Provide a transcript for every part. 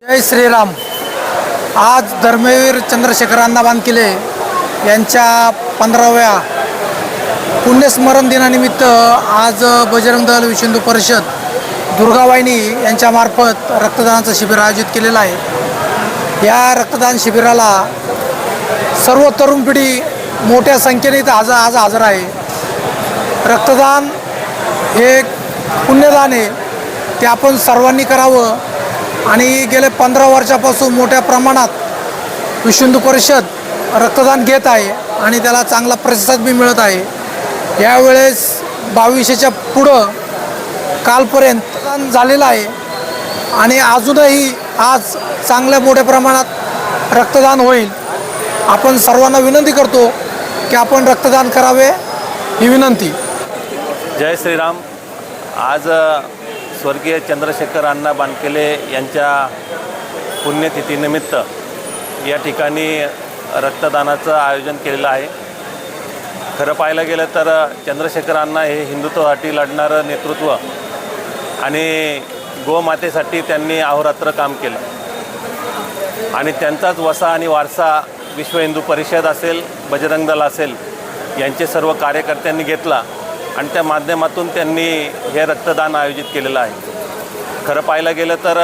जय श्रीराम। आज धर्मवीर चंद्रशेखर अण्णा बानकिले यांच्या 15व्या पुण्यस्मरण दिनानिमित्त आज बजरंग दल विश्व हिंदू परिषद दुर्गावाहिनी यांच्यामार्फत रक्तदानाचं शिबिर आयोजित केलेलं आहे। या रक्तदान शिबिराला सर्व तरुण पिढी मोठ्या संख्येने इथं आज हजर आहे। रक्तदान हे एक पुण्यदान आहे, ते आपण सर्वांनी करावं आणि गेले 15 वर्षापासून मोठ्या प्रमाणात विश्व हिंदू परिषद रक्तदान घेत आहे आणि त्याला चांगला प्रतिसाद बी मिळत आहे। यावेळेस 2200च्या पुढं कालपर्यंत रक्तदान झालेलं आहे आणि अजूनही आज चांगल्या मोठ्या प्रमाणात रक्तदान होईल। आपण सर्वांना विनंती करतो की आपण रक्तदान करावे ही विनंती। जय श्रीराम। आज स्वर्गीय चंद्रशेखर अण्णा बानकिले यांच्या पुण्यतिथीनिमित्त या ठिकाणी रक्तदानाचं आयोजन केलेलं आहे। खरं पाहायला गेलं तर चंद्रशेखर अण्णा हे हिंदुत्वासाठी लढणारं नेतृत्व आणि गोमातेसाठी त्यांनी अहोरात्र काम केलं आणि त्यांचाच वसा आणि वारसा विश्व हिंदू परिषद असेल, बजरंग दल असेल यांचे सर्व कार्यकर्त्यांनी घेतला आणि त्या माध्यमातून त्यांनी हे रक्तदान आयोजित केलेलं आहे। खरं पाहायला गेलं तर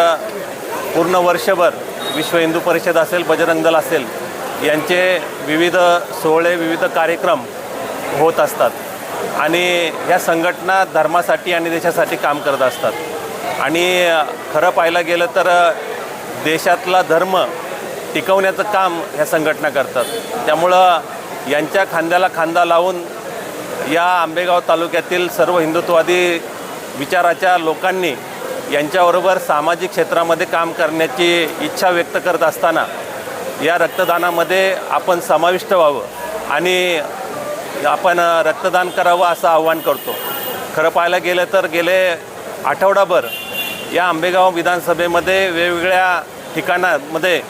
पूर्ण वर्षभर विश्व हिंदू परिषद असेल, बजरंग दल असेल यांचे विविध सोहळे, विविध कार्यक्रम होत असतात आणि ह्या संघटना धर्मासाठी आणि देशासाठी काम करत असतात आणि खरं पाहायला गेलं तर देशातला धर्म टिकवण्याचं काम ह्या संघटना करतात। त्यामुळं यांच्या खांद्याला खांदा लावून या आंबेगाव तालुक्यातील सर्व हिंदुत्ववादी विचाराच्या लोकांनी यांच्याबरोबर सामाजिक क्षेत्रामध्ये काम करण्याची इच्छा व्यक्त करत असताना या रक्तदानामध्ये आपण समाविष्ट व्हावं आणि आपण रक्तदान करावं असं आव्हान करतो। खरं पाहायला गेलं तर गेले आठवडाभर या आंबेगाव विधानसभेमध्ये वेगवेगळ्या ठिकाणांमध्ये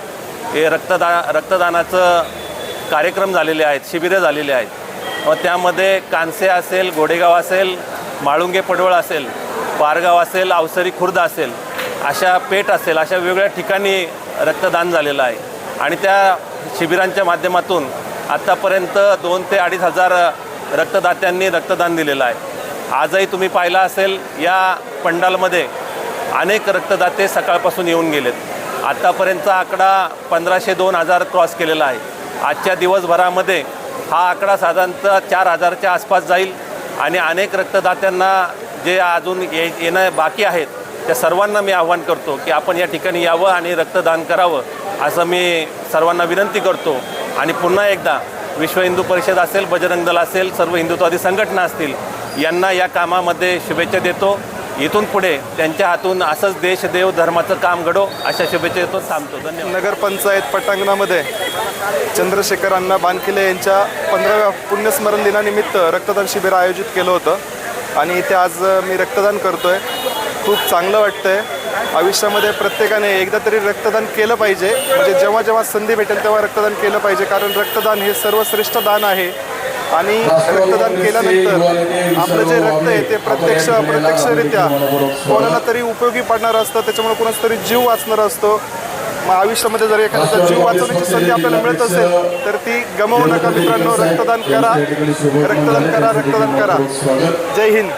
हे रक्तदानाचं कार्यक्रम झालेले आहेत, शिबिरं झालेली आहेत व त्यामध्ये कानसे असेल, गोडेगाव असेल, माळुंगे पडवळ असेल, पारगाव असेल, अवसरी खुर्द असेल, अशा पेठ असेल, अशा वेगवेगळ्या ठिकाणी रक्तदान झालेलं आहे आणि त्या शिबिरांच्या माध्यमातून आत्तापर्यंत 2 ते 2.5 हजार रक्तदात्यांनी रक्तदान दिलेलं आहे। आजही तुम्ही पाहिलं असेल या पंडालमध्ये अनेक रक्तदाते सकाळपासून येऊन गेलेत। आत्तापर्यंतचा आकडा 1500-2000 क्रॉस केलेला आहे। आजच्या दिवसभरामध्ये हा आकडा साधारणतः 4000च्या आसपास जाईल आणि अनेक रक्तदात्यांना जे अजून येणं बाकी आहेत त्या सर्वांना मी आवाहन करतो की आपण या ठिकाणी यावं आणि रक्तदान करावं असं मी सर्वांना विनंती करतो आणि पुन्हा एकदा विश्व हिंदू परिषद असेल, बजरंग दल असेल, सर्व हिंदुत्वादी संघटना असतील यांना या कामामध्ये शुभेच्छा देतो। इथून पुढे त्यांच्या हातून असंच देश, देव, धर्माचं काम घडो अशा शुभेच्छा देतो। थांबतो। धन्यवाद। नगरपंचायत पटांगणामध्ये चंद्रशेखर अण्णा बानकिले यांच्या 15व्या पुण्यस्मरण दिनानिमित्त रक्तदान शिबिर आयोजित केलं होतं आणि इथे आज मी रक्तदान करतोय। खूप चांगलं वाटतंय। आयुष्यामध्ये प्रत्येकाने एकदा तरी रक्तदान केलं पाहिजे, म्हणजे जेव्हा जेव्हा संधी भेटेल तेव्हा रक्तदान केलं पाहिजे, कारण रक्तदान हे सर्वश्रेष्ठ दान आहे आणि रक्तदान केल्यानंतर आपलं जे रक्त आहे ते अप्रत्यक्षरित्या कोणाला तरी उपयोगी पडणार असतं, त्याच्यामुळे कोणाचा तरी जीव वाचणार असतो। मग आयुष्यामध्ये जर एखाद्याचा जीव वाचवण्याची संधी आपल्याला मिळत असेल तर ती गमावू नका मित्रांनो। रक्तदान करा, रक्तदान करा, रक्तदान करा। जय हिंद।